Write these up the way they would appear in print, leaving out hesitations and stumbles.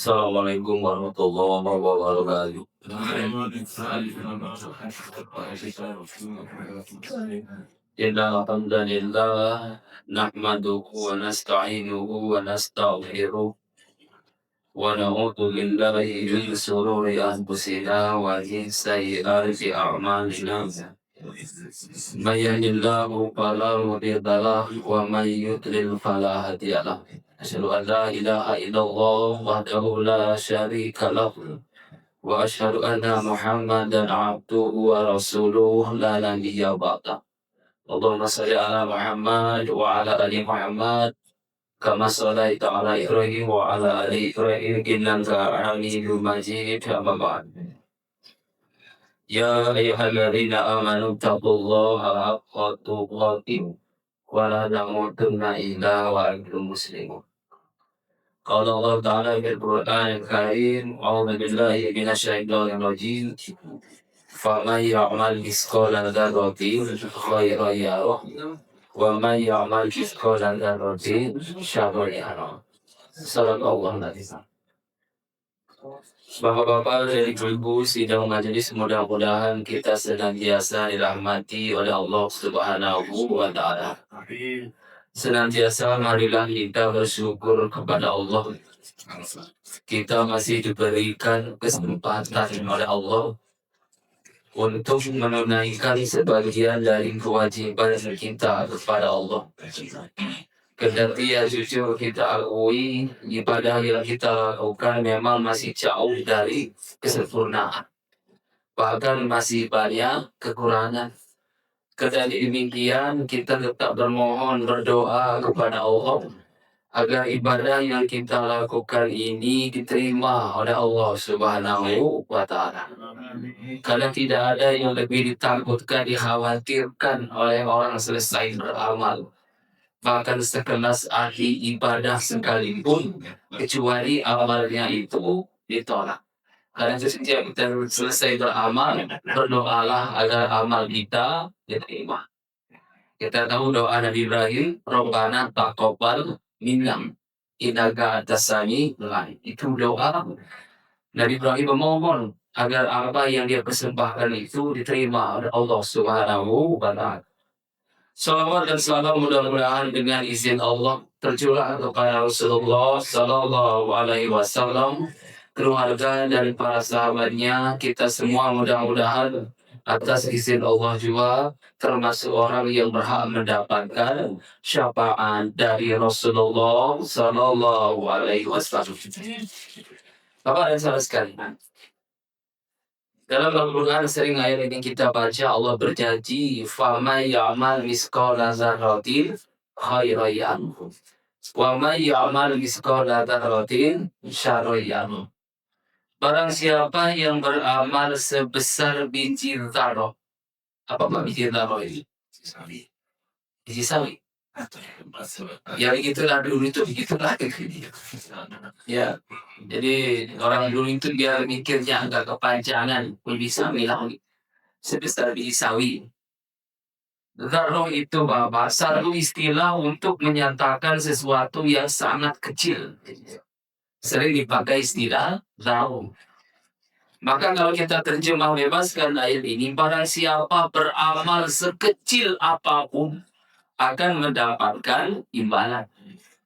Assalamualaikum warahmatullahi wabarakatuh. Innal hamdalillah nahmaduhu wa nasta'inuhu wa nastaghfiruh wa na'udzu billahi min shururi anfusina wa min sayyiati a'malina. Man yahdihillahu fala mudilla lahu wa man yudlil fala hadiya lahu. Asyhadu an la ilaha illallah wahdahu la syarika lahu wa asyhadu anna Muhammadan abduhu wa rasuluhu la nabiyya ba'da. Allahumma shalli ala Muhammad wa ala ali Muhammad kama shallaita ala Ibrahim wa ala ali Ibrahim innaka Hamidum Majid. Amma ba'd. Ya ayyuhalladzina amanu taqullaha haqqa tuqatih wa la tamutunna illa wa antum muslimun. Qala Allah Ta'ala fil Qur'anil Karim, a'udzu billahi minasyaitonir rajim. Faman ya'mal mithqala dzarratin khairan yarah wa man ya'mal mithqala dzarratin syarran yarah. Sadaqallahul adzim. Bapak-bapak dan ibu-ibu sidang majelis, mudah-mudahan kita senantiasa dirahmati oleh Allah Subhanahu wa Ta'ala. Senantiasa marilah kita bersyukur kepada Allah. Kita masih diberikan kesempatan oleh Allah untuk menunaikan sebagian dari kewajiban kita kepada Allah. Kendati ya jujur kita akui ibadah yang kita lakukan memang masih jauh dari kesempurnaan. Bahkan masih banyak kekurangan. Kendati demikian kita tetap berdoa kepada Allah agar ibadah yang kita lakukan ini diterima oleh Allah Subhanahu wa Ta'ala. Karena tidak ada yang lebih ditakutkan, dikhawatirkan oleh orang selesai beramal, bahkan sekelas ahli ibadah sekalipun, kecuali amalnya itu ditolak. Karena setiap kita selesai beramal, berdoalah agar amal kita diterima. Kita tahu doa Nabi Ibrahim, Rabbana taqabbal minna innaka antas samiul alim. Itu doa Nabi Ibrahim memohon agar apa yang dia persembahkan itu diterima oleh Allah Subhanahu wa Ta'ala. Salawat dan salam mudah-mudahan dengan izin Allah tercurah kepada Rasulullah Sallallahu Alaihi Wasallam, keluarga dan para sahabatnya, kita semua mudah-mudahan atas izin Allah juga termasuk orang yang berhak mendapatkan syafaat dari Rasulullah Sallallahu Alaihi Wasallam. Bapak dan saudara sekalian, dalam Al-Quran sering ayat ini kita baca Allah berjanji, "Faman ya'mal mithqala dzarratin khairan yarah, wa man ya'mal mithqala dzarratin syarran yarah." Barang siapa yang beramal sebesar biji zarah. Apa biji zarah ini? Biji sawi. Ya begitulah dulu itu begitu lagi. Ya, jadi orang dulu itu dia mikirnya agak kepanjangan, bisa bilang sebesar biji sawi. Zarah itu bahasa istilah untuk menyatakan sesuatu yang sangat kecil. Sering dipakai istilah zarah. Maka kalau kita terjemah bebaskan ayat ini, barang siapa beramal sekecil apapun akan mendapatkan imbalan.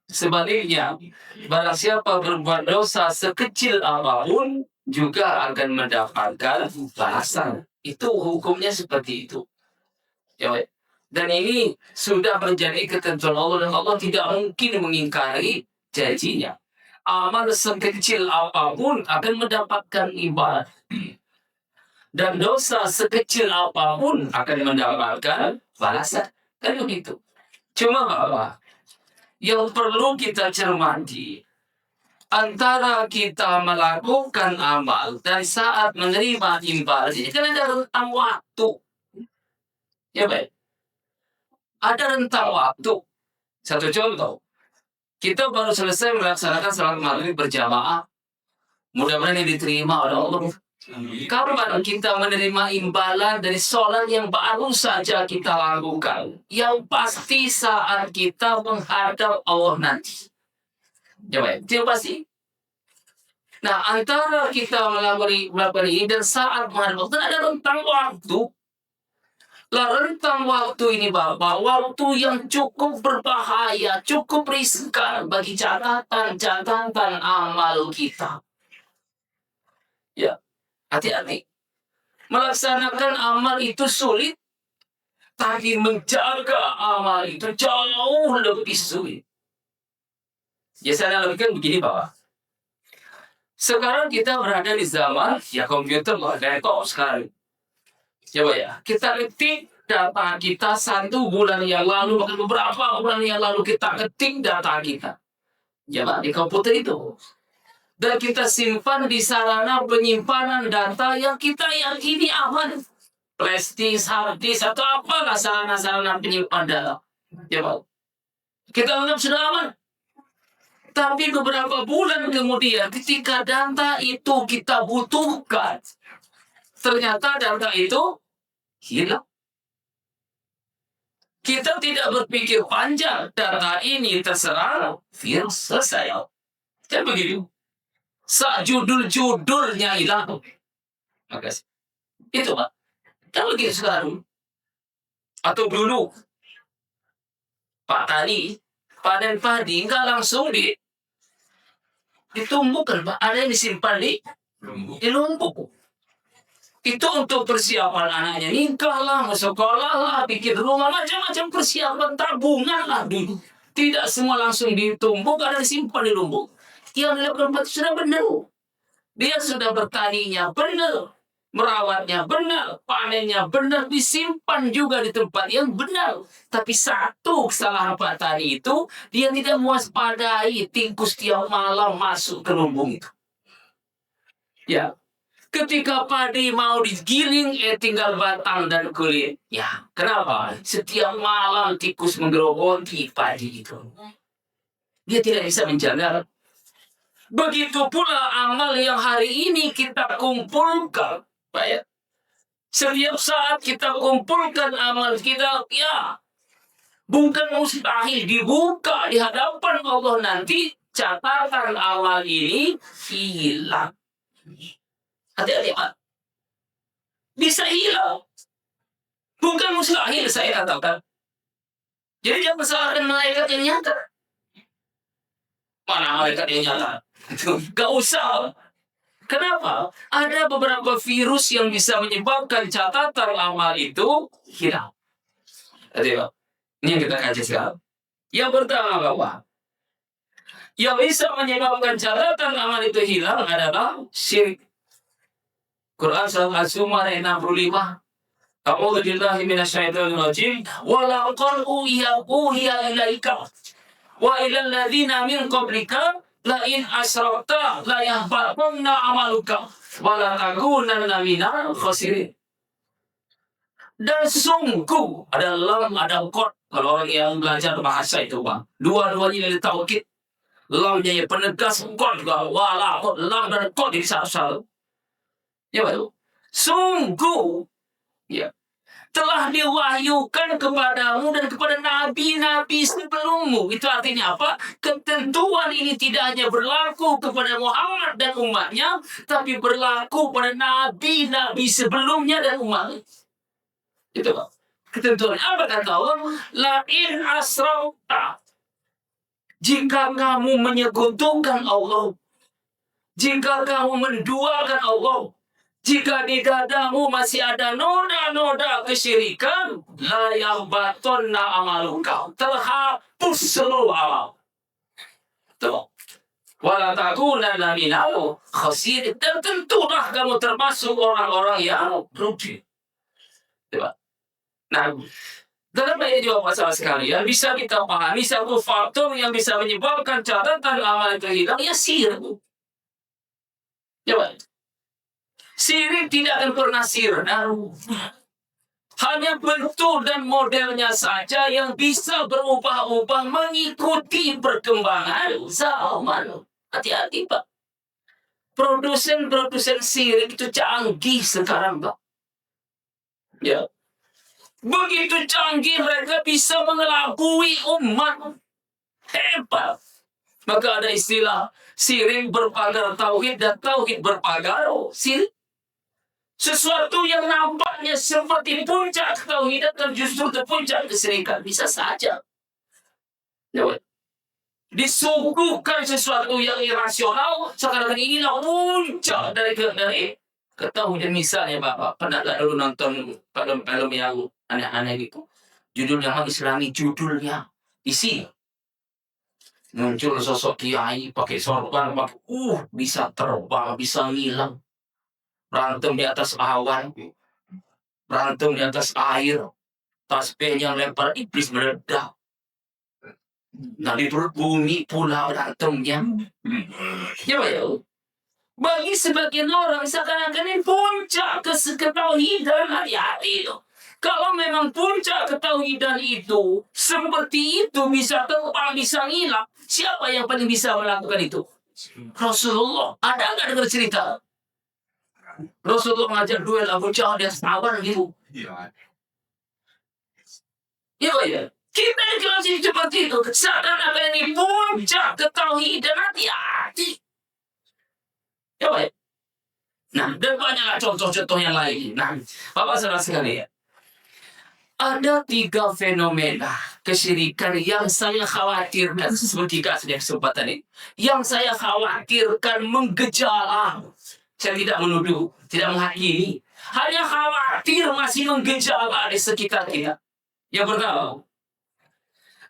Sebaliknya, barang siapa berbuat dosa sekecil apapun juga akan mendapatkan balasan. Itu hukumnya seperti itu. Ya, dan ini sudah menjadi ketentuan Allah dan Allah tidak mungkin mengingkari janjinya. Amal sekecil apapun akan mendapatkan imbalan. Dan dosa sekecil apapun akan mendapatkan balasan. Kan begitu. Cuma apa? Yang perlu kita cermati antara kita melakukan amal dan saat menerima imbalan ini kan ada rentang waktu. Ya baik. Ada rentang waktu. Satu contoh. Kita baru selesai melaksanakan salat maghrib berjamaah. Mudah-mudahan ini diterima oleh Allah. Kapan kita menerima imbalan dari sholat yang baru saja kita lakukan? Yang pasti saat kita menghadap Allah nanti. Ya baik, itu pasti. Nah, antara kita melakukan ini dan saat menghadap waktu ada rentang waktu. Lah rentang waktu ini Bapak, waktu yang cukup berbahaya, cukup riskan bagi catatan amal kita. Ya, hati-hati. Melaksanakan amal itu sulit, tapi menjaga amal itu jauh lebih sulit. Ya saya analogikan begini Bapak. Sekarang kita berada di zaman ya komputer laptop sekarang. Coba ya, kita ketik data kita 1 bulan yang lalu, bahkan beberapa bulan yang lalu kita ketik data kita. Coba di komputer itu. Dan kita simpan di sarana penyimpanan data yang kita yakini aman. Flash disk, hard disk, atau apalah sarana-sarana penyimpan data. Coba. Kita anggap sudah aman. Tapi beberapa bulan kemudian ketika data itu kita butuhkan, ternyata data itu hilang. Kita tidak berpikir panjang, data ini terserang virus, selesai. Kan begitu. Judul-judulnya hilang. Makasih. Itu Pak. Kan begitu sekarang. Atau dulu, Pak Tani, panen padi nggak langsung ditumbuhkan Pak. Ada yang disimpan di lumbung. Itu untuk persiapan anaknya nikah lah, masuk sekolah lah, bikin rumah, macam-macam persiapan tabungan lah dulu. Tidak semua langsung ditumbuk, ada disimpan di lumbung. Yang dilakukan Pak sudah benar. Dia sudah bertaninya benar, merawatnya benar, panennya benar, disimpan juga di tempat yang benar. Tapi satu kesalahan Pak Tani itu, dia tidak mewaspadai tikus tiap malam masuk ke lumbung itu. Ya, ketika padi mau digiling, tinggal batang dan kulit. Ya, kenapa? Setiap malam tikus menggerogoti padi itu. Dia tidak bisa menjaga. Begitu pula amal yang hari ini kita kumpulkan. Pak ya. Setiap saat kita kumpulkan amal kita, ya, bukan mustahil dibuka di hadapan Allah nanti catatan amal ini hilang. Hati-hati Pak. Bisa hilang. Bukan mustahil saya katakan. Jadi jangan salahkan malaikat yang nyata. Mana malaikat yang nyata? Gak usah. Kenapa? Ada beberapa virus yang bisa menyebabkan catatan amal itu hilang. Jadi Pak, ini yang kita kaji sekarang. Yang pertama bahwa yang bisa menyebabkan catatan amal itu hilang adalah syirik. Quran surah Az-Zumar ayat 65. A'udzu billahi minasyaitonir rajim. Wa laqad uhiya ilaika wa ilal ladzina min qablika la in asyrakta la yahbatanna amaluka wa la takunanna minal khasirin. Dan sungguh ada lam, ada qad. Kalau orang yang belajar bahasa itu Bang, dua-duanya dari taukid. Lamnya ya penegas, qad juga wala lam dan qad di satu. Ya baru. Sungguh ya telah diwahyukan kepadamu dan kepada nabi-nabi sebelummu. Itu artinya apa? Ketentuan ini tidak hanya berlaku kepada Muhammad dan umatnya, tapi berlaku pada nabi-nabi sebelumnya dan umatnya. Itu Pak. Ketentuan apa kata Allah? La in asrauta. Jika kamu menyekutukan Allah, jika kamu menduakan Allah, jika di dadamu masih ada noda-noda kesyirikan, la yahbatanna amaluka. Terhapus seluruh amal. Tuh. Wala takunanna minal khasirin. Dan tentulah kamu termasuk orang-orang yang rugi. Coba. Nah, dalam ayat jawab masalah sekalian, bisa kita pahami satu faktor yang bisa menyebabkan catatan amal itu hilang, ya syirik. Coba. Syirik tidak akan pernah sirna. Hanya bentuk dan modelnya saja yang bisa berubah-ubah mengikuti perkembangan zaman. Hati-hati Pak. Produsen syirik itu canggih sekarang Pak. Ya. Begitu canggih mereka bisa mengelabui umat. Hebat. Maka ada istilah sirik berpagar tauhid dan tauhid berpagar sirik. Sesuatu yang nampaknya seperti puncak ketauhidan dan justru puncak kesirikan. Bisa saja. Ya, disuguhkan sesuatu yang irasional, sekarang inilah puncak dari ketauhidan. Misalnya Bapak, pernah nggak dulu nonton film-film yang aneh-aneh gitu? Judulnya Islami, judulnya isi. Muncul sosok kiai pakai sorban, bisa terbang, bisa ngilang. Berantem di atas awan, berantem di atas air, tasbihnya lempar iblis meledak. Nah di perut bumi pula berantemnya. Ya, bagi sebagian orang seakan-akan ini puncak ketauhidan. Hati-hati itu. Kalau memang puncak ketauhidan itu seperti itu, bisa terbang, bisa ngilang, siapa yang paling bisa melakukan itu? Rasulullah. Ada nggak dengar cerita? Rasulullah mengajak duel Abu Jahal dan sahabat gitu. Ya. Kita dikasih seperti itu. Seakan-akan ini puncak ketauhidan. Hati-hati. Ya. Nah, dan banyaklah contoh-contoh yang lain. Nah, Bapak saudara sekalian, ada 3 fenomena kesyirikan yang saya khawatirkan seperti kesempatan ini. Yang saya khawatirkan menggejala. Saya tidak menuduh, tidak menghakimi. Hanya khawatir masih menggejala di sekitar kita. Yang pertama,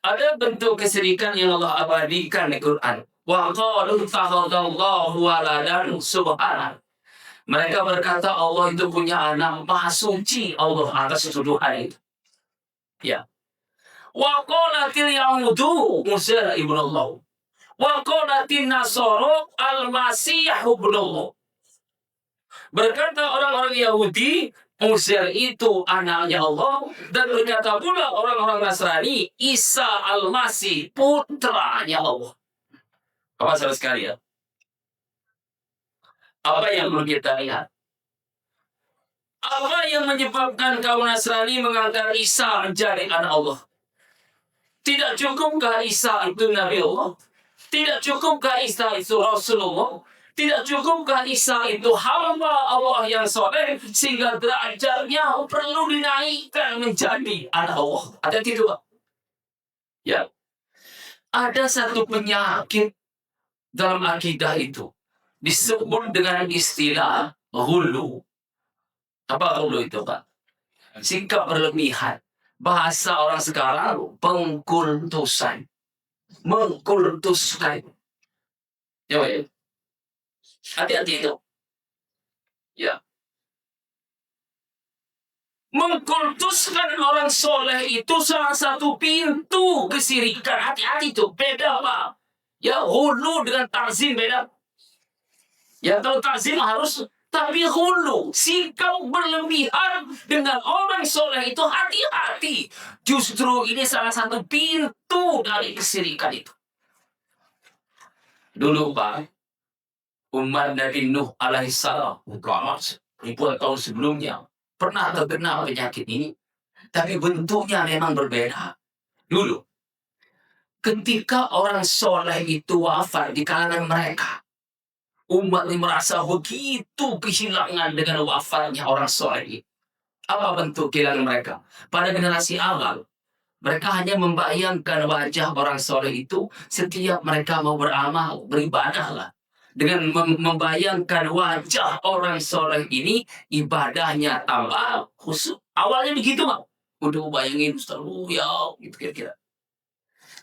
ada bentuk kesyirikan yang Allah abadikan di Quran. Wa qalu takhadallahu waladan subhanah. Mereka berkata Allah itu punya anak, maha suci Allah atas tuduhan itu. Ya. Wa qalatil yahudu Musa ibnu Allah. Wa qalatin nasara al-masih ibnu Allah. Berkata orang-orang Yahudi, Uzair itu anaknya Allah, dan berkata pula orang-orang Nasrani, Isa al-Masih putranya Allah. Bapak saudara sekalian, apa yang perlu kita lihat? Apa yang menyebabkan kaum Nasrani mengangkat Isa menjadi anak Allah? Tidak cukupkah Isa itu Nabi Allah? Tidak cukupkah Isa itu Rasulullah? Tidak cukupkah Isa itu hamba Allah yang soleh sehingga derajatnya perlu dinaikkan menjadi anak Allah? Ada tidak? Ya. Ada satu penyakit dalam akidah itu disebut dengan istilah ghulu. Apa ghulu itu, Pak? Sikap berlebihan. Bahasa orang sekarang pengkultusan. Mengkultuskan. Ya. Hati-hati itu. Ya. Mengkultuskan orang soleh itu salah satu pintu kesirikan. Hati-hati itu. Beda, Pak. Ya, hulu dengan ta'zim beda. Ya, kalau ta'zim harus, tapi hulu, sikap berlebihan dengan orang soleh itu hati-hati. Justru ini salah satu pintu dari kesirikan itu. Dulu, Pak, umat Nabi Nuh alaihissalam, ribuan tahun sebelumnya, pernah terkena penyakit ini, tapi bentuknya memang berbeda. Dulu, ketika orang soleh itu wafat di kalangan mereka, umat ini merasa begitu kehilangan dengan wafatnya orang soleh. Apa bentuk kehilangan mereka? Pada generasi awal, mereka hanya membayangkan wajah orang soleh itu setiap mereka mau beramal, beribadah lah. Dengan membayangkan wajah orang soleh ini, ibadahnya tambah khusyuk. Awalnya begitu, Pak. Udah bayangin, Ustaz, ya, gitu kira-kira.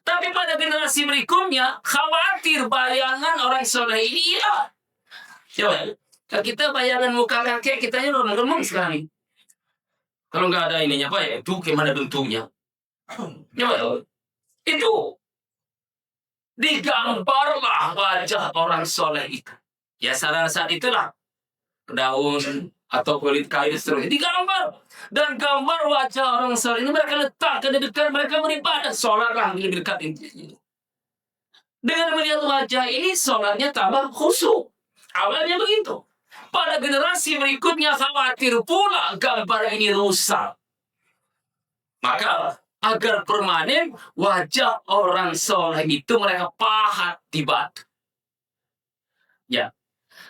Tapi pada generasi berikutnya, khawatir bayangan orang soleh ini, ya. Coba, kalau kita bayangan muka kakek, kita ini remuk sekarang. Kalau nggak ada ininya, Pak, ya, itu gimana bentuknya? Coba, itu digambarlah wajah orang soleh itu. Ya saat itulah daun atau kulit kayu seterusnya digambar. Dan gambar wajah orang soleh ini mereka letakkan di dekat mereka beribadah. Sholatlah di dekat ini. Dengan melihat wajah ini, sholatnya tambah khusyuk. Awalnya begitu. Pada generasi berikutnya khawatir pula gambar ini rusak. Maka agar permanen wajah orang soleh itu mereka pahat di batu. Ya.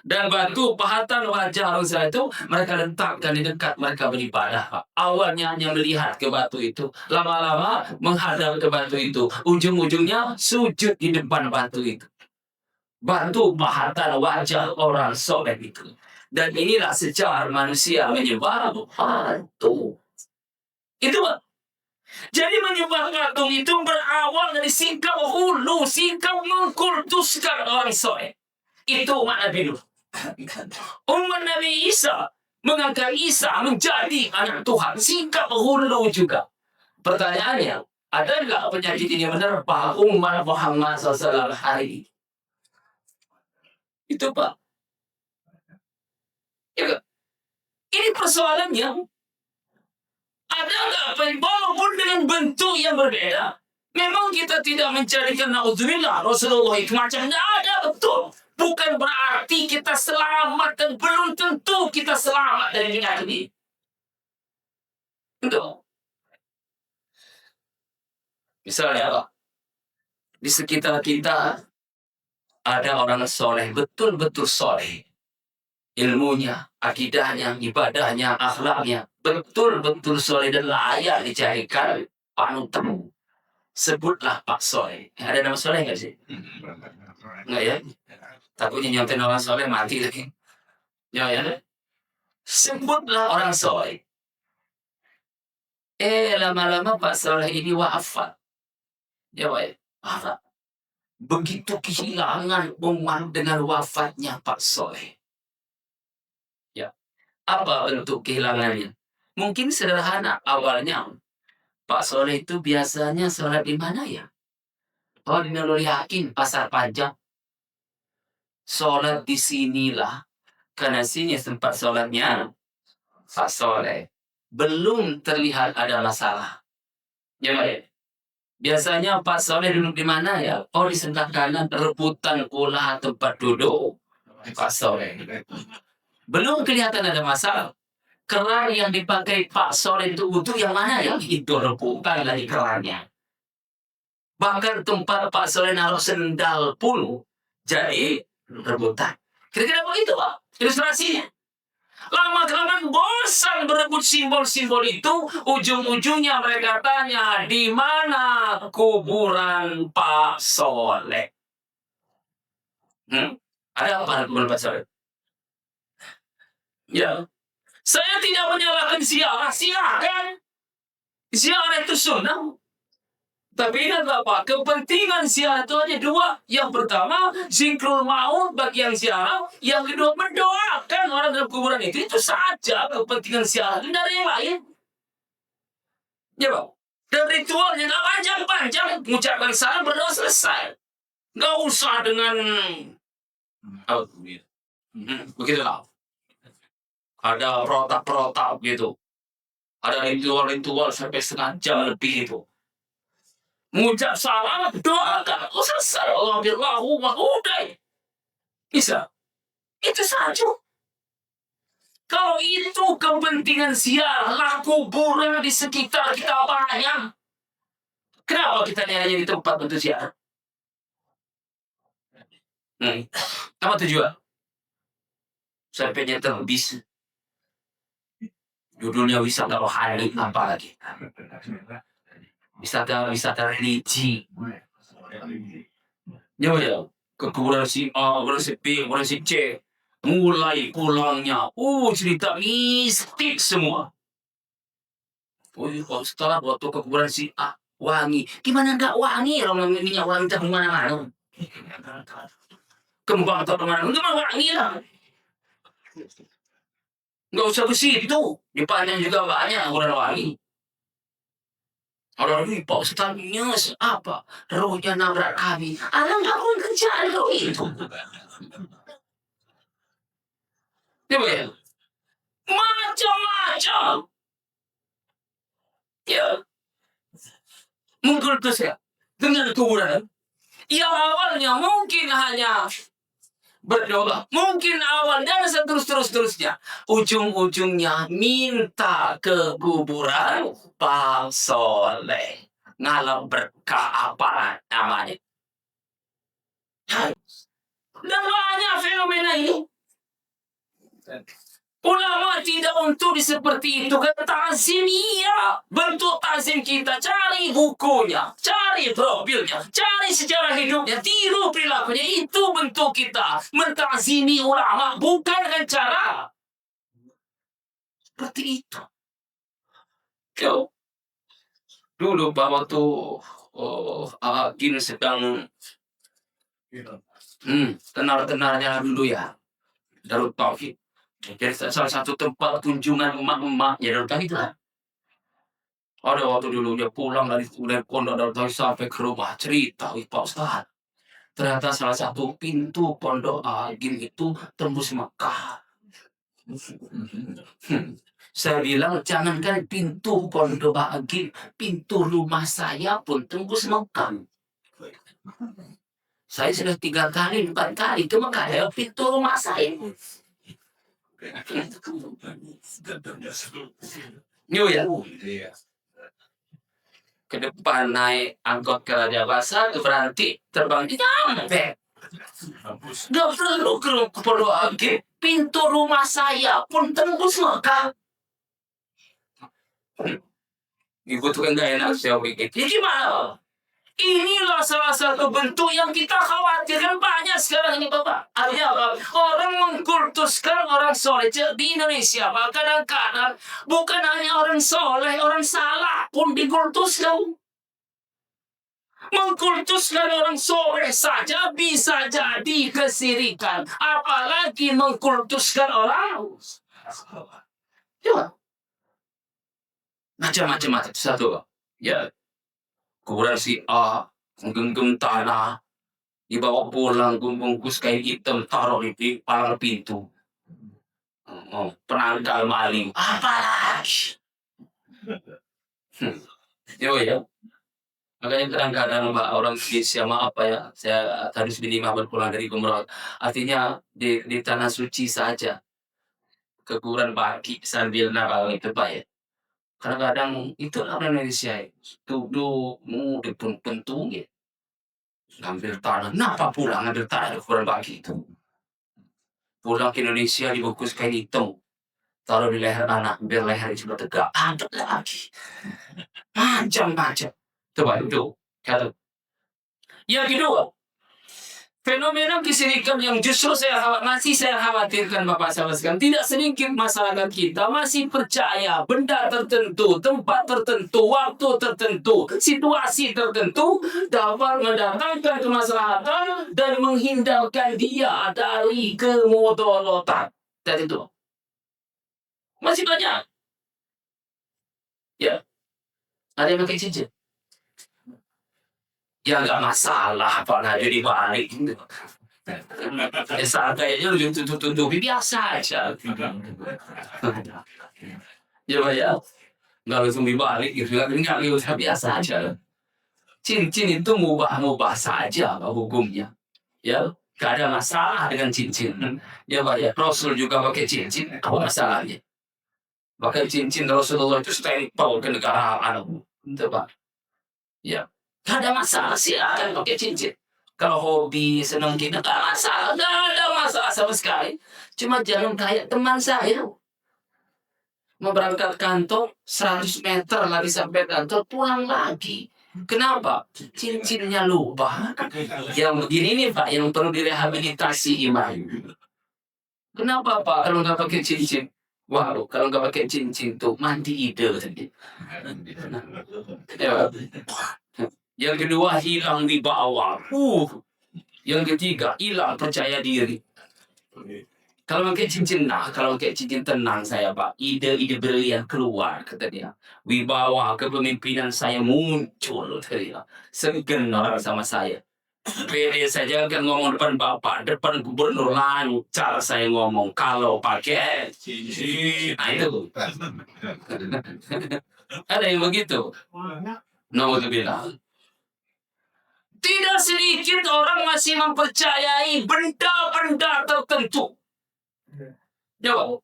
Dan batu pahatan wajah orang soleh itu mereka letakkan di dekat mereka beribadah. Pak. Awalnya hanya melihat ke batu itu. Lama-lama menghadap ke batu itu. Ujung-ujungnya sujud di depan batu itu. Batu pahatan wajah orang soleh itu. Dan inilah sejarah manusia menyembah batu. Itu Pak. Jadi menyembah patung itu berawal dari sikap hulu, sikap mengkultuskan orang soleh. Itu umat Nabi Nuh. Umat Nabi Isa mengangkat Isa menjadi anak Tuhan. Sikap hulu juga. Pertanyaannya, ada nggak penyakit ini menerpa umat Muhammad SAW hari ini? Itu Pak. Ya, ini persoalannya. Ada nggak, walaupun dengan bentuk yang berbeda, memang kita tidak mencarikan na'udzubillah Rasulullah itu macam nggak ada, betul. Bukan berarti kita selamat dan belum tentu kita selamat dari penyakit ini. Betul. Misalnya apa? Di sekitar kita ada orang soleh, betul-betul soleh. Ilmunya, akidahnya, ibadahnya, akhlaknya, betul-betul soleh dan layak dijadikan panutan. Sebutlah Pak Soleh. Ada nama Soleh nggak sih? Nggak ya? Takutnya nyontek orang soleh mati lagi. Ya ya. Sebutlah orang soleh. Lama-lama Pak Soleh ini wafat. Ya Pak. Wafat. Begitu kehilangan umat dengan wafatnya Pak Soleh. Ya. Apa bentuk kehilangannya? Mungkin sederhana awalnya. Pak Soleh itu biasanya sholat di mana ya? Oh, di Nurul Yakin, Pasar Panjang. Sholat di sinilah. Karena sini tempat sholatnya Pak Soleh. Belum terlihat ada masalah. Ya, Pak. Biasanya Pak Soleh duduk di mana ya? Oh, di sebelah kanan rebutan pula tempat duduk Pak Soleh. Belum kelihatan ada masalah. Keran yang dipakai Pak Soleh itu untuk yang mana ya? Itu rebutan lagi kerannya. Bahkan tempat Pak Soleh naruh sendal pun jadi rebutan. Kira-kira begitu Pak ilustrasinya. Lama-kelamaan bosan berebut simbol-simbol itu, ujung-ujungnya mereka tanya, di mana kuburan Pak Soleh? Ada apa kuburan Pak Soleh? Ya, saya tidak menyalahkan ziarah, silakan. Ziarah itu sunnah. Tapi ingatlah Pak, kepentingan ziarah itu hanya dua. Yang pertama, zikrul maut bagi yang ziarah. Yang kedua, mendoakan orang dalam kuburan itu. Itu saja kepentingan ziarah. Tidak ada yang lain. Ya Pak. Dan ritualnya nggak panjang-panjang. Mengucapkan salam, berdoa, selesai. Nggak usah dengan... begitulah. Ada protap-protap gitu. Ada ritual-ritual sampai setengah jam lebih itu. Mengucap salam, doakan, selesai. Allahumma udah. Bisa. Itu saja. Kalau itu kepentingan ziarah kuburan di sekitar kita banyak. Kenapa kita hanya di tempat untuk ziarah? Apa tujuan? Sampai nyetel bis. Judulnya wisata rohani, apa lagi? Wisata religi. Ya, ke kuburan si A, kuburan si B, kuburan si C. Mulai pulangnya, cerita mistik semua. Setelah waktu ke kuburan si A, wangi. Gimana nggak wangi? Orang minyak wangi tak kemana-mana. Kembang atau kemana-mana, nggak wangi lah. Nggak usah ke situ. Di Padang juga banyak kuburan wangi. Orang ini Pak Ustaznya apa? Rohnya nabrak kami. Alang pun kerjaan roh itu. Ya, macam-macam. Ya, mengkultus ya dengan kuburan. Yang awalnya mungkin hanya berdoa. Mungkin awalnya seterusnya. Ujung-ujungnya minta ke kuburan Pak Soleh. Ngalah berkah apa namanya. Dan banyak fenomena ini. Ulama tidak untuk seperti itu. Ta'zim iya. Bentuk ta'zim kita. Cari bukunya. Cari profilnya. Cari sejarah hidupnya. Tiru perilakunya. Itu bentuk kita. Menta'zimi ulama. Bukan dengan cara seperti itu. Kau dulu Pak waktu Agin sedang kenal-kenalnya dulu ya. Darut Tauhid. Jadi salah satu tempat kunjungan emak-emak ya Darut Tauhid lah. Ada waktu dulu dia pulang dari pondok Darut Tauhid sampai ke rumah cerita, Pak Ustaz. Ternyata salah satu pintu pondok Agim itu tembus Mekah. Saya bilang jangankan pintu pondok Agim, pintu rumah saya pun tembus Mekah. Saya sudah 3 kali, 4 kali ke Mekah ya pintu rumah saya. New ya. Ke depan naik angkot ke Raja Basah berarti terbang nyampe. Gak perlu ke Pondok Agim. Pintu rumah saya pun tembus Mekah. Ibu tuh kan gak enak saya bikin. Ya gimana? Inilah salah satu bentuk yang kita khawatirkan banyak sekarang ini Bapak. Artinya apa? Orang mengkultuskan orang soleh di Indonesia. Kadang-kadang bukan hanya orang soleh, orang salah pun dikultuskan. Mengkultuskan orang soleh saja bisa jadi kesirikan. Apalagi mengkultuskan orang. Ya. Macam-macam satu. Ya. Kuburan si A, menggenggam tanah, dibawa pulang, bungkus kain hitam, taruh di palang pintu. Penangkal maling. Apalagi? Ya. Makanya kadang-kadang orang Indonesia maaf ya, saya harus minimal berpulang dari umroh. Artinya di tanah suci saja. Ke kuburan pagi sambil nakal itu Pak ya. Kadang-kadang itu orang Indonesia duduk di pentung ya. Ngambil tanah, kenapa pulang ngambil tanah di kuburan pagi itu? Pulang ke Indonesia dibungkus kain hitam. Taruh di leher anak, biar leher itu tegak. Angkat lagi. Macam-macam. Coba itu. Yang kedua, fenomena kesirikan yang justru masih saya khawatirkan Bapak sahabat sekalian. Tidak sedikit masyarakat kita masih percaya benda tertentu, tempat tertentu, waktu tertentu, situasi tertentu dapat mendatangkan kemaslahatan dan menghindarkan dia dari kemudorotan. Dan itu masih banyak. Ya, ada yang pakai cincin. Ya nggak masalah Pak nggak jadi balik. Saat kayaknya lu tutup biasa aja. Ya Pak ya, nggak langsung dibalik gitu, nggak usah biasa aja. Cincin itu mubah saja hukumnya. Ya, nggak ada masalah dengan cincin. Ya Pak ya, Rasul juga pakai cincin, apa masalahnya? Pakai cincin Rasulullah itu stempel ke negaraan, itu Pak. Ya. Gak ada masalah sih akan pakai cincin. Kalau hobi senang kita gak ada masalah sama sekali. Cuma jangan kayak teman saya. Mau berangkat kantor 100 meter lari sampai kantor pulang lagi. Kenapa? Cincinnya lupa. Yang begini nih Pak yang perlu direhabilitasi iman. Kenapa Pak kalau nggak pakai cincin? Wow, kalau nggak pakai cincin tuh mandi ide tadi. Ya. Yang kedua hilang di bawah. Yang ketiga hilang percaya diri. Kalau pakai cincin kalau pakai cincin tenang saya Pak. Ide-ide brilian keluar kata dia. Wibawa kepemimpinan saya muncul kata dia. Segan orang sama saya. Pede saja kan ngomong depan Bapak, depan gubernur lancar saya ngomong kalau pakai cincin. Nah itu. Ada yang begitu. Nomor bilang. Tidak sedikit orang masih mempercayai benda-benda tertentu. Jawab.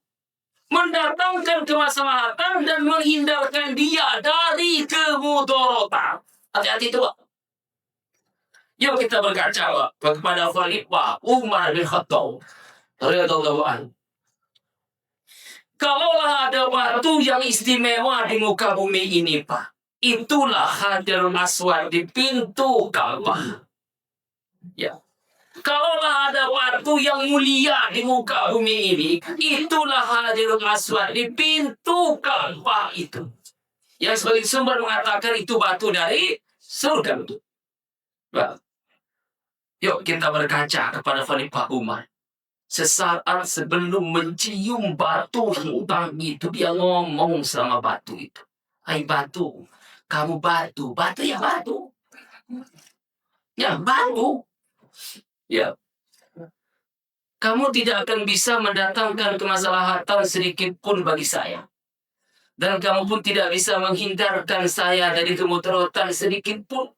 Mendatangkan kemaslahatan dan menghindarkan dia dari kemudaratan. Hati-hati itu, Pak. Yuk kita berkaca kepada Khalifah Umar bin Khattab radhiyallahu anhu. Kalaulah ada batu yang istimewa di muka bumi ini, Pak, itulah Hajarul Aswad di pintu Ka'bah. Ya. Kalaulah ada batu yang mulia di muka bumi ini, itulah Hajarul Aswad di pintu Ka'bah itu. Yang sebagai sumber mengatakan itu batu dari surga. Bah. Yuk kita berkaca kepada Khalifah Umar. Sesaat sebelum mencium batu hitam itu, dia ngomong sama batu itu. Hai batu, kamu batu, batu ya batu. Ya batu. Ya. Kamu tidak akan bisa mendatangkan kemaslahatan sedikit pun bagi saya. Dan kamu pun tidak bisa menghindarkan saya dari kemudaratan sedikit pun.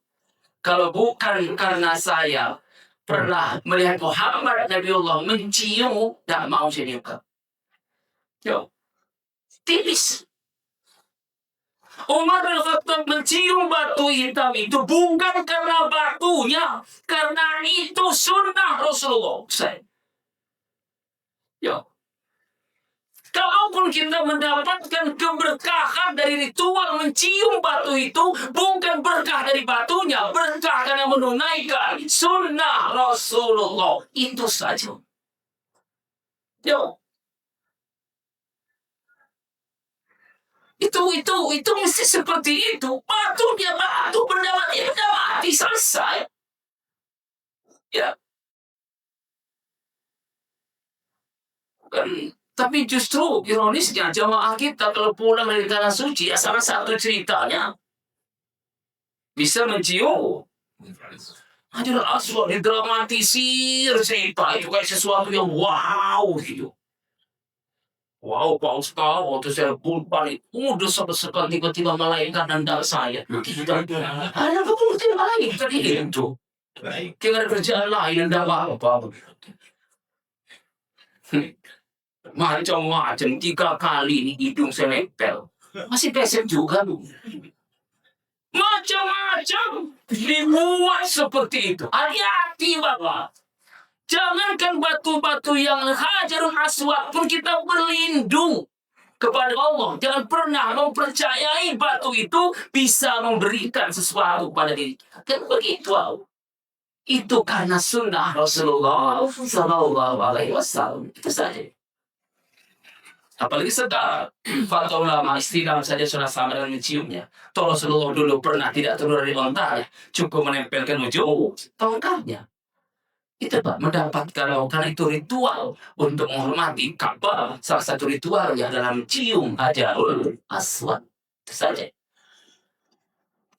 Kalau bukan karena saya pernah melihat Muhammad Nabiullah mencium, tak mau saya diungkap. Yo, tipis. Umar bin Khattab mencium batu hitam itu bukan karena batunya, karena itu sunnah Rasulullah. Yo, kalaupun kita mendapatkan keberkahan dari ritual mencium batu itu, bukan berkah dari batunya, berkah karena menunaikan sunnah Rasulullah. Itu saja. Yo. Itu mesti seperti itu. Batu dia batu, benda mati, selesai. Ya. Tapi justru ironisnya jamaah kita kalau pulang dari tanah suci, ya salah satu ceritanya bisa mencium Hajarul Aswad, didramatisir cerita itu kayak sesuatu yang wow gitu. Wow, paus kau waktu saya pun balik, udah sekali tiba-tiba malaikat nendang saya. Ada kemudian malaikat tadi itu. Kita ada kerjaan lain nendang apa? Macam-macam 3 kali ini hidung saya nempel. Masih pesek juga bu. Macam-macam dibuat seperti itu. Hati-hati Bapak. Jangankan batu-batu yang Hajarul Aswad pun kita berlindung kepada Allah. Jangan pernah mempercayai batu itu bisa memberikan sesuatu pada diri kita. Kan begitu. Itu karena sunnah Rasulullah Sallallahu Alaihi Wasallam. Itu saja. Apalagi sekarang fatwa ulama istilah saja sudah sama dengan menciumnya. Toh Rasulullah dulu pernah tidak turun dari ontanya, cukup menempelkan ujung tongkatnya. Itu Pak, mendapatkan karena itu ritual untuk menghormati Ka'bah. Salah satu ritualnya adalah mencium Hajarul Aswad. Itu saja.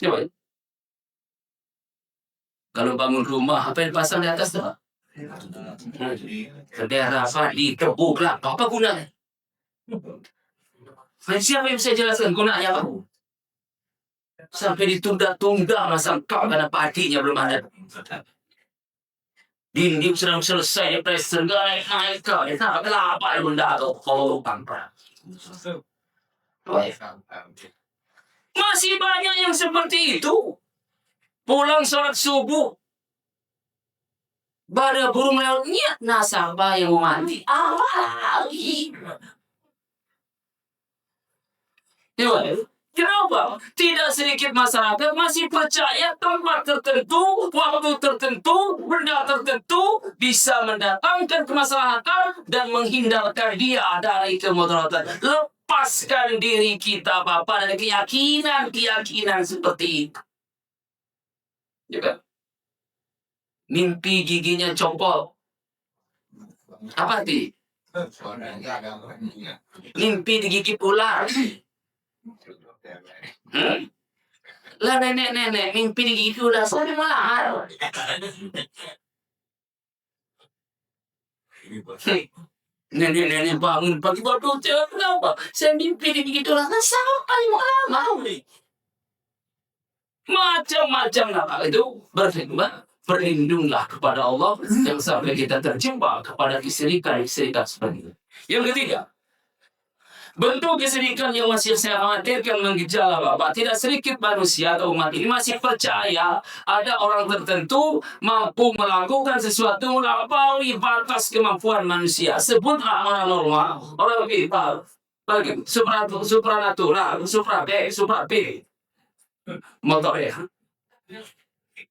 Coba. Kalau bangun rumah, apa yang dipasang di atas tuh? Bendera apa? Dikebuk lah. Apa gunanya? Siapa yang bisa jelaskan gunanya apa? Sampai ditunda-tunda masang Ka'bah, padinya belum ada. Dinding sedang selesai, presiden naik ke, kenapa benda itu kalau pangkat. Masih banyak yang seperti itu. Pulang sholat subuh, pada burung lewat niat nasabah yang mau mandi. Lagi. Kenapa? Tidak sedikit masyarakat masih percaya tempat tertentu, waktu tertentu, benda tertentu bisa mendatangkan kemaslahatan dan menghindarkan dia dari kemudaratan. Lepaskan diri kita Bapak dari keyakinan seperti itu. Juga. Mimpi giginya congkol. Apa sih? Mimpi digigit ular. Lah nenek mimpi digigit ular, saya mahal. Nenek bangun pagi baru kenapa? Saya mimpi digigit ular, sampai mau nih. Macam-macam apa itu berfirman. berlindunglah kepada Allah yang sampai kita terjebak kepada kesyirikan seperti itu. Yang ketiga, bentuk kesyirikan yang masih saya khawatirkan menggejala Bapak, tidak sedikit manusia atau umat ini masih percaya ada orang tertentu mampu melakukan sesuatu melampaui batas kemampuan manusia. Sebutlah orang normal, orang pintar, supranatural, supra B, motor ya.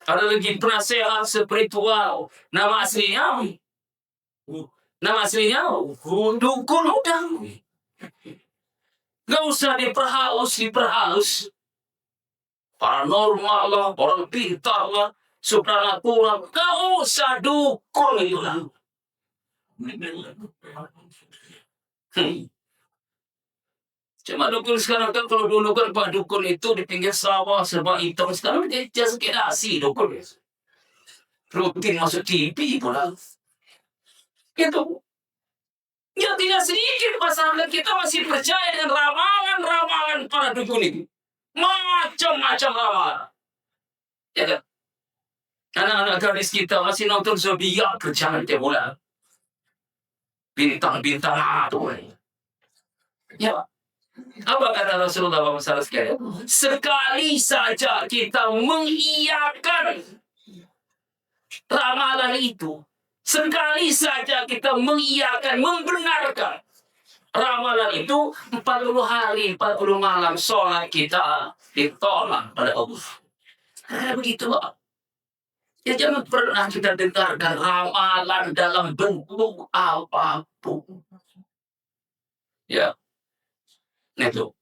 Ada lagi penasehat spiritual. Nama aslinya dukun udang. Gak usah diperhalus. Paranormal lah, orang pintar lah, supranatural. Gak usah dukun itu lah. Cuma dukun sekarang kan, kalau dulu kan Pak dukun itu di pinggir sawah serba hitam, sekarang dia just kedasi dukun. Rutin masuk TV pula. Gitu. Ya tidak sedikit masyarakat kita masih percaya dengan ramalan-ramalan para dukun itu. Macam-macam ramalan. Ya kan? Anak-anak gadis kita masih nonton zodiak kerjaan tiap bulan. Bintang-bintang itu. Ya. Apa kata Rasulullah SAW sekalian? Sekali saja kita mengiyakan ramalan itu. Sekali saja kita mengiyakan, membenarkan ramalan itu, 40 hari, 40 malam sholat kita ditolak pada Allah. Begitu Pak. Ya jangan pernah kita dengarkan ramalan dalam bentuk apapun. Ya. Itu.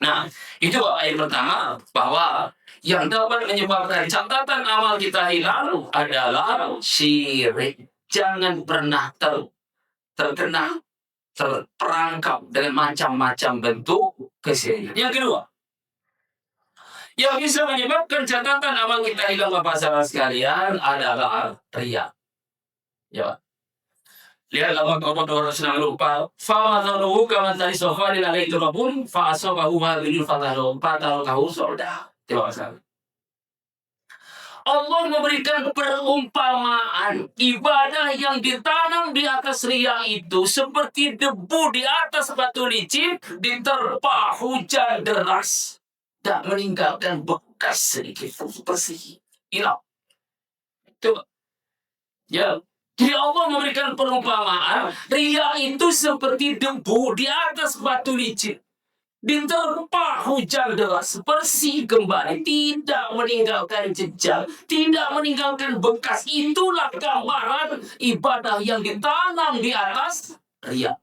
Nah, itu Pak yang pertama, bahwa yang dapat menyebabkan catatan amal kita hilang adalah syirik. Jangan pernah terperangkap dengan macam-macam bentuk kesyirikan. Yang kedua, yang bisa menyebabkan catatan amal kita hilang Bapak saudara sekalian adalah riya. Ya. Lihatlah waktu orang sedang lupa. Fa'adhanuhu kama tadi sofarin alaihi rabun fa'asabahu hadhil fatahu solda. Terima kasih. Allah memberikan perumpamaan ibadah yang ditanam di atas riya itu seperti debu di atas batu licin diterpa hujan deras tak meninggalkan bekas sedikit pun bersih hilang. Itu ya. Jadi Allah memberikan perumpamaan riya itu seperti debu di atas batu licin. Diterpa hujan deras, bersih kembali, tidak meninggalkan jejak, tidak meninggalkan bekas. Itulah gambaran ibadah yang ditanam di atas riya.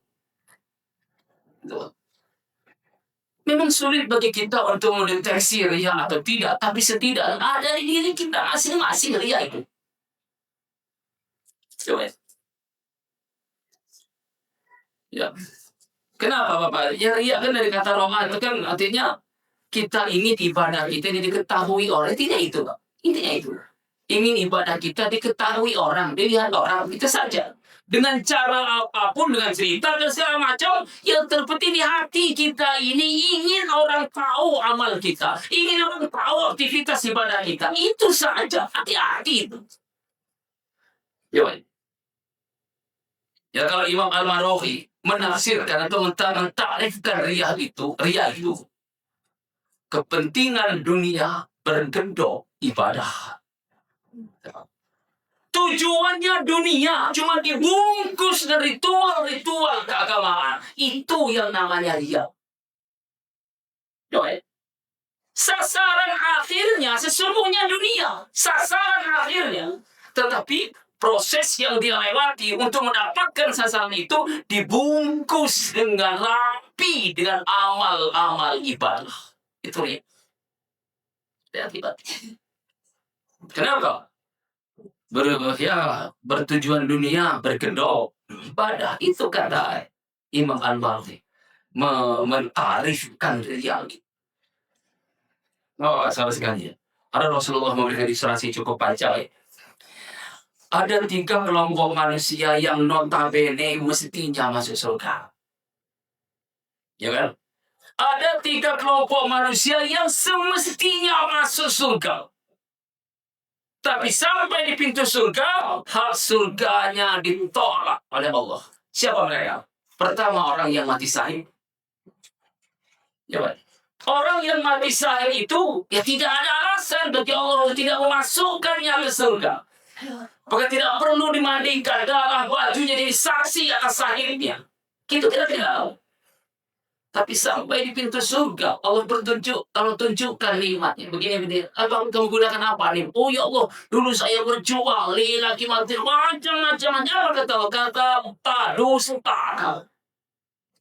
Memang sulit bagi kita untuk mendeteksi riya atau tidak, tapi setidaknya ada di diri kita masing-masing riya itu. Coba. Ya. Kenapa Bapak? Ya riya kan dari kata roman itu kan artinya kita ingin ibadah kita ini diketahui orang. Tidak itu Pak. Intinya itu. Ingin ibadah kita diketahui orang, dilihat orang, itu saja. Dengan cara apapun, dengan cerita dan segala macam, yang terpenting di hati kita ini ingin orang tahu amal kita, ingin orang tahu aktivitas ibadah kita. Itu saja. Hati-hati itu. Ya kalau Imam Al-Marohi menafsirkan atau mentarifkan riya itu kepentingan dunia bergendok ibadah. Tujuannya dunia cuma dibungkus dari ritual keagamaan. Itu yang namanya riya. Sasaran akhirnya sesungguhnya dunia. Sasaran akhirnya. Tetapi proses yang dia lewati untuk mendapatkan sasaran itu dibungkus dengan rapi dengan amal-amal ibadah. Itu ya. Kenapa? Bertujuan dunia berkedok ibadah. Itu kata Imam Al-Maghribi mentarifkan riya. Salah sekali ya. Ada Rasulullah memberikan ilustrasi cukup panjang. Ada 3 kelompok manusia yang notabene mestinya masuk surga. Ya kan? Ada 3 kelompok manusia yang semestinya masuk surga. Tapi sampai di pintu surga, hak surganya ditolak oleh Allah. Siapa mereka? Pertama, orang yang mati syahid. Coba. Orang yang mati syahid itu ya tidak ada alasan bagi Allah tidak memasukkannya ke surga. Maka tidak perlu dimandikan darah bajunya jadi saksi atas syahidnya. Itu tidak. Tapi sampai di pintu surga, Allah tunjukkan nikmatnya. Begini. Abang kamu gunakan apa nih? Oh ya Allah, dulu saya berjuang, laki mati macam-macam. Apa kata dusta.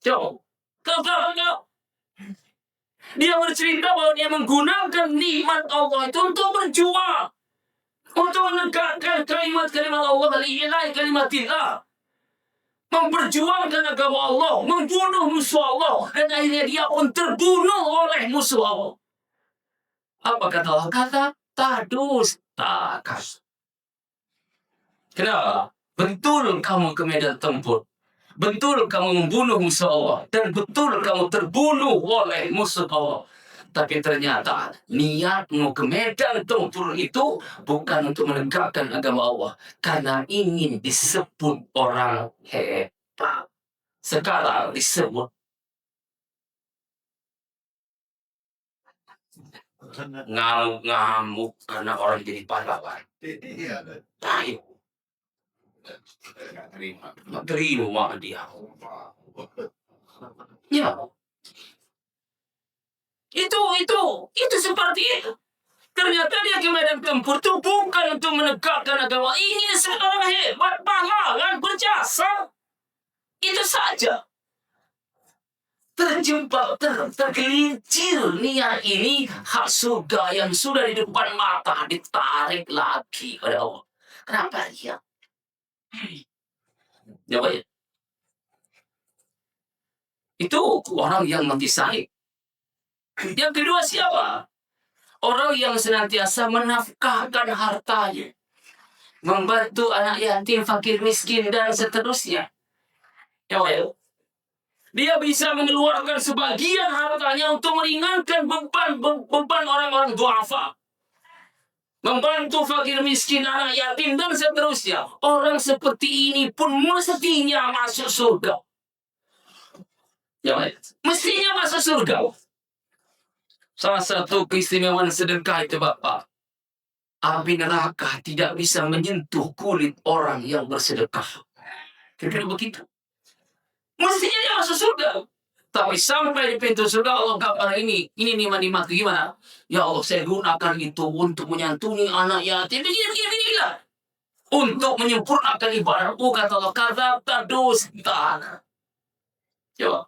Coba, kau. Dia bercerita bahwa dia menggunakan nikmat Allah itu untuk berjuang. Untuk menegakkan kalimat-kalimat Allah, kalimatillah. Memperjuangkan agama Allah, membunuh musuh Allah. Dan akhirnya dia pun terbunuh oleh musuh Allah. Apa kata Allah? Kata dustakan. Kenapa? Betul kamu ke medan tempur. Betul kamu membunuh musuh Allah. Dan betul kamu terbunuh oleh musuh Allah. Tapi ternyata niatmu ke medan tempur itu bukan untuk menegakkan agama Allah. Karena ingin disebut orang hebat. Sekarang disebut ngamuk karena orang jadi pahlawan. Ayo. Nggak terima dia. Ya. Itu seperti itu. Ternyata dia ke medan tempur itu bukan untuk menegakkan agama. Ini seorang hebat, pahlawan, berjasa. Itu saja. Terjebak, tergelincir niat ini, hak surga yang sudah di depan mata ditarik lagi oleh Allah. Kenapa dia? Jawab ya. Itu orang yang mati syahid. Yang kedua siapa? Orang yang senantiasa menafkahkan hartanya. Membantu anak yatim, fakir, miskin, dan seterusnya. Ya. Dia bisa mengeluarkan sebagian hartanya untuk meringankan beban orang-orang duafa. Membantu fakir miskin, anak yatim, dan seterusnya. Orang seperti ini pun mestinya masuk surga. Ya, mestinya masuk surga. Salah satu keistimewaan sedekah itu Bapak. Api neraka tidak bisa menyentuh kulit orang yang bersedekah. Kira-kira begitu. Mestinya dia masuk surga. Tapi sampai di pintu surga Allah katakan ini nikmat gimana? Ya Allah, saya gunakan itu untuk menyantuni anak yatim. Begini lah. Untuk menyempurnakan ibadahmu, kata Allah, kata dusta. Coba.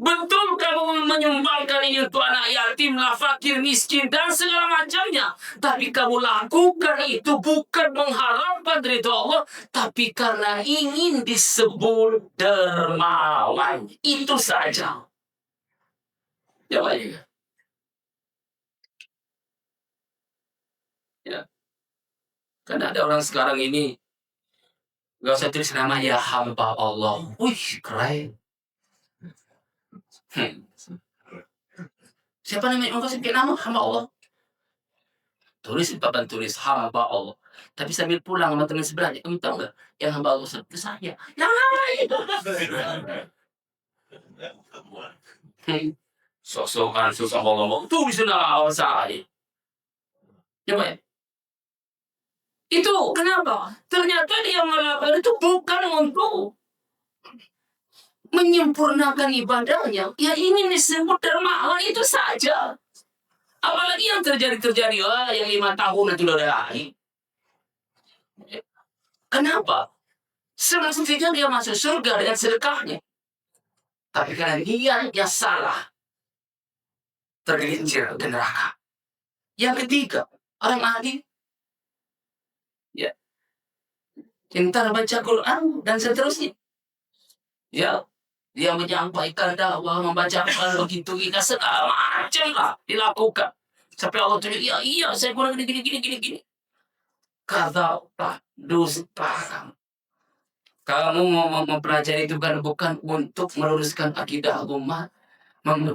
Betul kamu menyumbangkan ini untuk anak yatim, fakir, miskin, dan segala macamnya. Tapi kamu lakukan itu bukan mengharapkan ridho Allah, tapi karena ingin disebut dermawan. Itu saja. Jawabnya. Ya. Karena ada orang sekarang ini gak usah tulis nama ya hamba Allah. Wih, keren. Siapa namanya? Engkau sebut nama hamba Allah. Tulis papan tulis hamba Allah. Tapi sambil pulang sama teman sebelahnya, kamu tahu nggak? Yang hamba Allah itu saya. Yang lain. Sosokan susah ngomong. Tulis nama saya. Coba ya. Itu kenapa? Ternyata dia melakukan itu bukan untuk menyempurnakan ibadahnya. Ya ingin disebut dermawan itu saja. Apalagi yang terjadi yang 5 tahun itu udah lain. Kenapa? Semestinya dia masuk surga dengan sedekahnya. Tapi karena dia salah, tergelincir ke neraka. Yang ketiga, orang adil. Ya. Cinta baca Quran dan seterusnya. Ya. Dia menyampaikan dakwah, membaca Quran begitu kita segala macam lah dilakukan. Sampai Allah tunjuk, iya, saya kurang gini. Kata dusta kamu. Kamu mau mempelajari itu kan bukan untuk meluruskan akidah umat.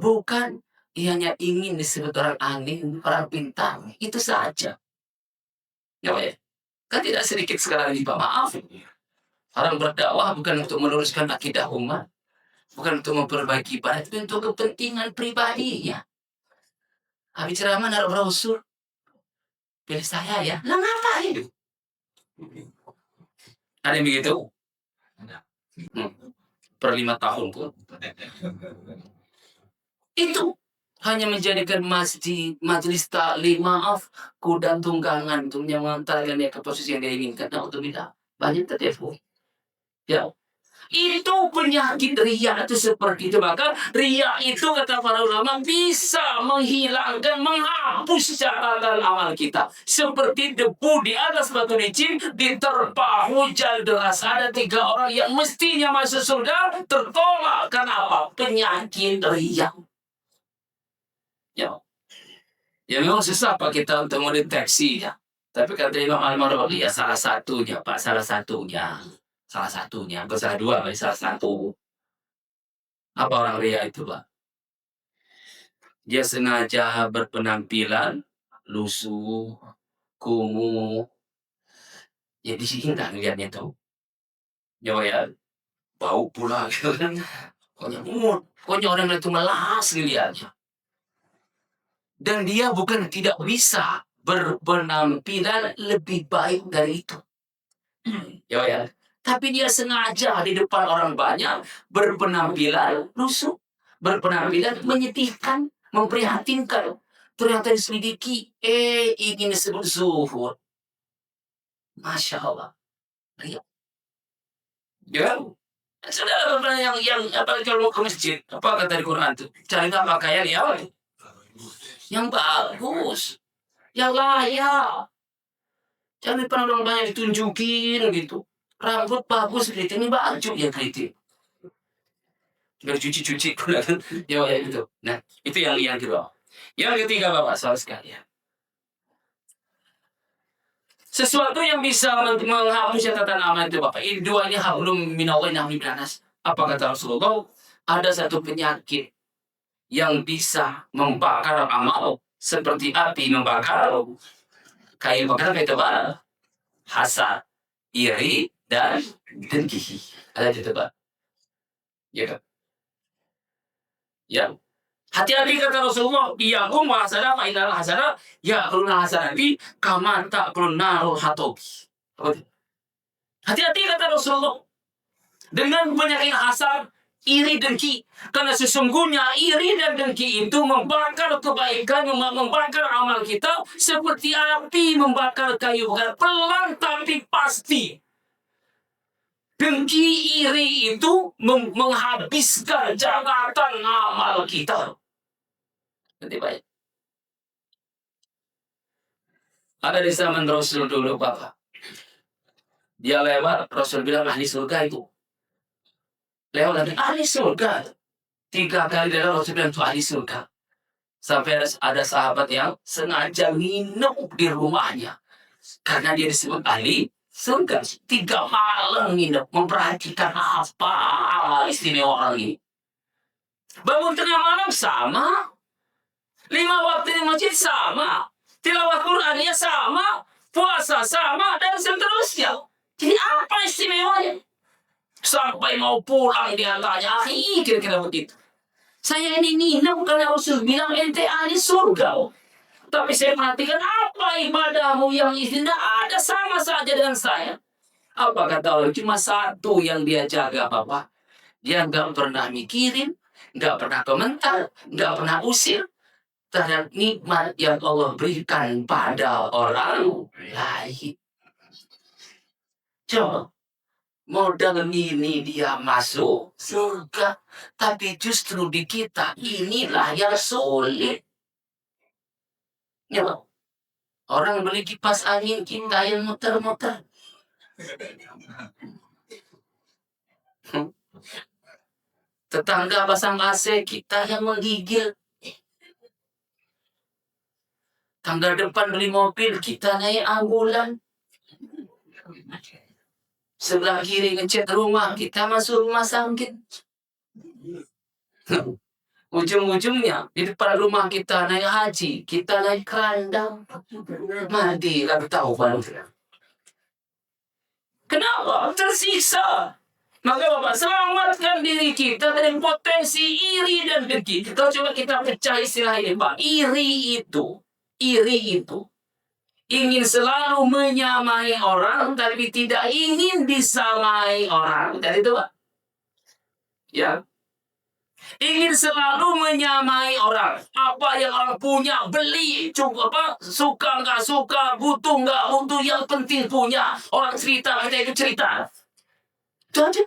Bukan, hanya ingin disebut orang alim, orang pintar. Itu saja. Ya, Pak ya? Kan tidak sedikit sekarang ini, Pak. Maaf. Orang berdakwah bukan untuk meluruskan akidah umat, bukan untuk memperbaiki ibadah, tapi untuk kepentingan pribadinya. Habis ceramah naruh brosur, pilih saya ya. Lah ngapain? Ada yang begitu? Per 5 tahun pun. Itu hanya menjadikan masjid, majelis taklim, maaf, kuda tunggangan untuk mengantarkan dia ke posisi yang dia inginkan. Nah, untuk tidak banyak tertipu. Ya, itu penyakit riya itu seperti itu. Maka riya itu kata para ulama bisa menghilangkan, menghapus catatan amal kita. Seperti debu di atas batu licin diterpa hujan deras. Ada 3 orang yang mestinya masuk surga tertolak karena apa? Penyakit riya. Ya, ya memang susah Pak kita untuk mendeteksinya. Tapi kata Imam Al-Marwazi ya salah satunya Pak, salah satunya. Bukan salah 2, tapi salah satu. Apa orang ria itu Pak? Dia sengaja berpenampilan lusuh, kumuh. Ya di sini nggak ngeliatnya tuh. Ya, bau pula gitu kan. Pokoknya orang itu melas ngeliatnya. Dan dia bukan tidak bisa berpenampilan lebih baik dari itu. Ya. Tapi dia sengaja di depan orang banyak berpenampilan lusuh, berpenampilan menyedihkan, memprihatinkan. Ternyata diselidiki, ini disebut zuhud. Masya Allah. Ya, saudara yang apa kalau mau ke masjid, apa kata di Quran itu? Cari pakaian yang bagus, yang layak. Jangan pernah orang banyak ditunjukin gitu. Rambut bagus kritik, ini baju ya kritik. Biar cuci-cuci pula kan. Ya itu. Nah, itu yang kedua. Yang ketiga Bapak soal sekalian. Sesuatu yang bisa menghapus catatan amal itu Bapak. Ini 2 ini hablum minallah nahmi binanas. Apa kata Rasulullah? Ada satu penyakit yang bisa membakar amal seperti api membakar kayu bakar itu Pak. Hasad, iri, dan dengki. Ada itu Pak. Ya kan? Ya. Hati-hati kata Rasulullah, iyakum wa hasanah fa innal hasanah ya'kuluna hasanati kama ta'kulun narul hatob. Hati-hati kata Rasulullah dengan penyakit hasad, iri, dengki. Karena sesungguhnya iri dan dengki itu membakar kebaikan, membakar amal kita seperti api membakar kayu bakar, pelan tapi pasti. Dengki, iri itu menghabiskan catatan amal kita. Nanti baik. Ada di zaman Rasul dulu Bapak. Dia lewat, Rasul bilang ahli surga itu. Lewat lagi, ahli surga. 3 kali dia Rasul bilang itu ahli surga. Sampai ada sahabat yang sengaja nginep di rumahnya. Karena dia disebut ahli surga. 3 malam nginep, memperhatikan apa istimewa orang ini. Bangun tengah malam sama. 5 waktu di masjid sama. Tilawah Qur'annya sama. Puasa sama. Dan seterusnya. Jadi apa istimewanya? Sampai mau pulang dia tanya, kira-kira begitu. Saya ini nginep karena Rasul bilang ente ahli surga. Tapi saya perhatikan apa ibadahmu yang tidak ada sama saja dengan saya. Apa kata Allah? Cuma satu yang dia jaga Bapak. Dia nggak pernah mikirin, nggak pernah komentar, nggak pernah usir terhadap nikmat yang Allah berikan pada orang lain. Coba, modal ini dia masuk surga, tapi justru di kita inilah yang sulit. Ya, orang beli kipas angin, kita yang muter-muter. Tetangga pasang AC, kita yang menggigil. Tangga depan beli mobil, kita naik ambulan. Sebelah kiri ngecat rumah, kita masuk rumah sakit. Ujung-ujungnya di depan rumah kita naik haji, kita naik kerandang. Mati, nggak tahu Pak. Kenapa? Tersiksa. Maka Bapak selamatkan diri kita dari potensi iri dan dengki. Kalau coba kita pecah istilah ini, Pak. Iri itu ingin selalu menyamai orang, tapi tidak ingin disamai orang. Dan itu, Pak. Ya. Ingin selalu menyamai orang. Apa yang orang punya, beli. Coba apa? Suka nggak suka, butuh nggak butuh, yang penting punya. Orang cerita, kita ikut cerita. Itu aja.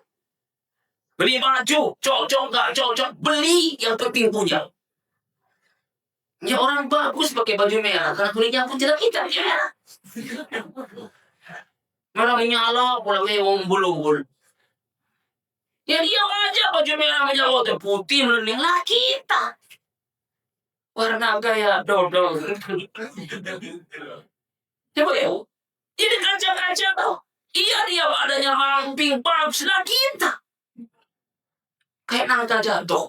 Beli baju, cocok nggak cocok, beli, yang penting punya. Ya orang bagus pakai baju merah, karena kulitnya pun tidak kita merah. Merah nyala, pulangnya umbul-umbul. Ya dia aja baju merah aja, putih melening lah kita. Warna gaya dodol. Coba ya, ini kaca-kaca tuh. Iya dia adanya ramping bagus lah kita. Kayak nangka jatuh.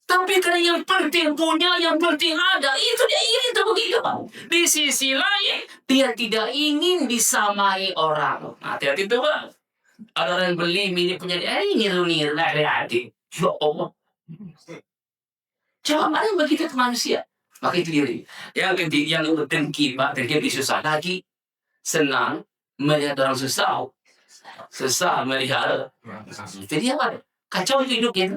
Tapi karena yang penting punya, yang penting ada, itu dia ingin tuh begitu, Pak. Di sisi lain, dia tidak ingin disamai orang. Hati-hati tuh, Pak. Ada orang beli milik punya dia, niru-niru, hati-hati. Ya Allah. Coba ada yang begitu manusia. Maka itu diri. Yang ketiga, yang dengki, Pak. Dengki susah lagi. Senang melihat orang susah. Susah melihat. Jadi apa? Kacau itu hidupnya.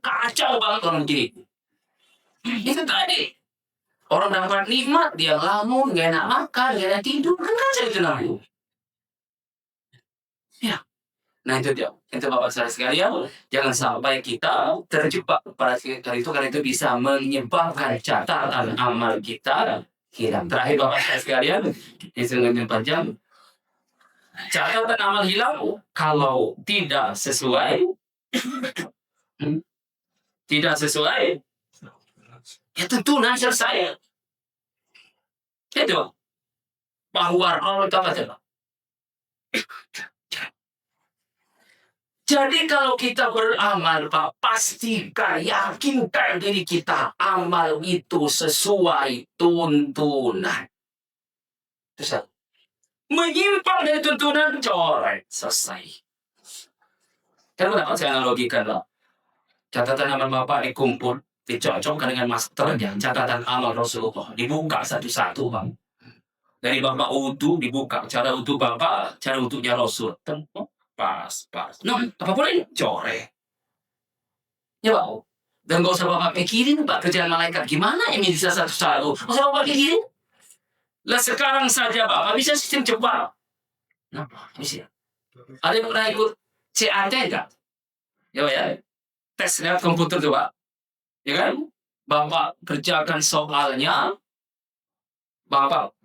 Kacau banget orang gini. Itu tadi. Orang dapat nikmat, dia ngelamun, gak enak makan, gak enak tidur. Kan kacau itu namanya. Ya. Nah itu dia. Itu Bapak saya sekalian. Jangan sampai kita terjebak pada sekali itu. Karena itu bisa menyebabkan catatan amal kita hilang. Terakhir Bapak saya sekalian. Ini 4 jam. Catatan amal hilang kalau tidak sesuai. Tidak sesuai. Ya tentu nanti selesai. Itu. Bahwa Allah taala. Jadi kalau kita beramal, Pak, pastikan, yakinkan diri kita amal itu sesuai tuntunan. Terus menyimpang dari tuntunan, coret, selesai. Kenapa saya analogikan, Pak? Catatan amal Bapak dikumpul, dicocokkan dengan masternya, catatan amal Rasulullah, dibuka satu-satu, Pak. Dari Bapak wudu dibuka, cara wudu Bapak, cara wudunya Rasul. Pas. No, apapun ini, coret. Ya, Pak. Dan gak usah Bapak pikirin, Pak, kerjaan malaikat. Gimana ini bisa satu-satu? Gak usah Bapak pikirin. Lah sekarang saja, Bapak, bisa sistem cepat. Nah, bisa. Ada yang pernah ikut CAT enggak? Ya. Tes lewat komputer tuh, Pak. Ya kan? Bapak kerjakan soalnya. Bapak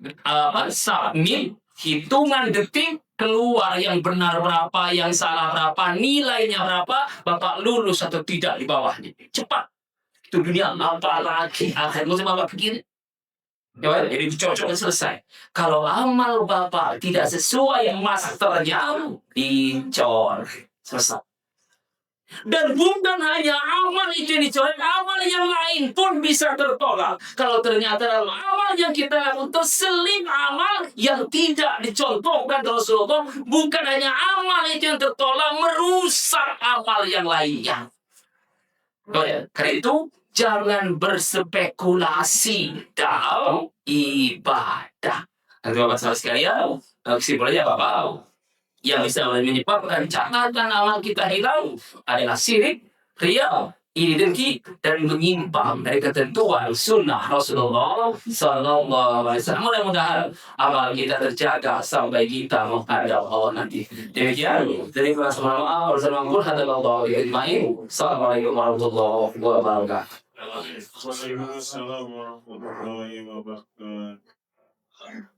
submit, hitungan detik, keluar yang benar berapa, yang salah berapa, nilainya berapa, Bapak lulus atau tidak di bawahnya. Cepat. Itu dunia, apalagi akhir. Mesti Bapak pikir. Ya, jadi dicocokkan selesai. Kalau amal Bapak tidak sesuai yang masternya, dicor. Selesai. Dan bukan hanya amal itu yang dicoret, amal yang lain pun bisa tertolak. Kalau ternyata dalam amal yang kita lakukan terselip amal yang tidak dicontohkan Rasulullah, bukan hanya amal itu yang tertolak, merusak amal yang lainnya. Karena itu jangan berspekulasi dalam ibadah. Nanti Bapak saudara sekalian, kesimpulannya Bapak, yang bisa menyebabkan catatan amal kita hilang adalah syirik, riya, iri dengki, dan menyimpang dari ketentuan sunnah Rasulullah Sallallahu Alaihi Wasallam. Mudah-mudahan amal kita terjaga sampai kita menghadap Allah nanti. Demikian dari Assalamualaikum warahmatullahi wabarakatuh. Waalaikumsalam warahmatullahi wabarakatuh.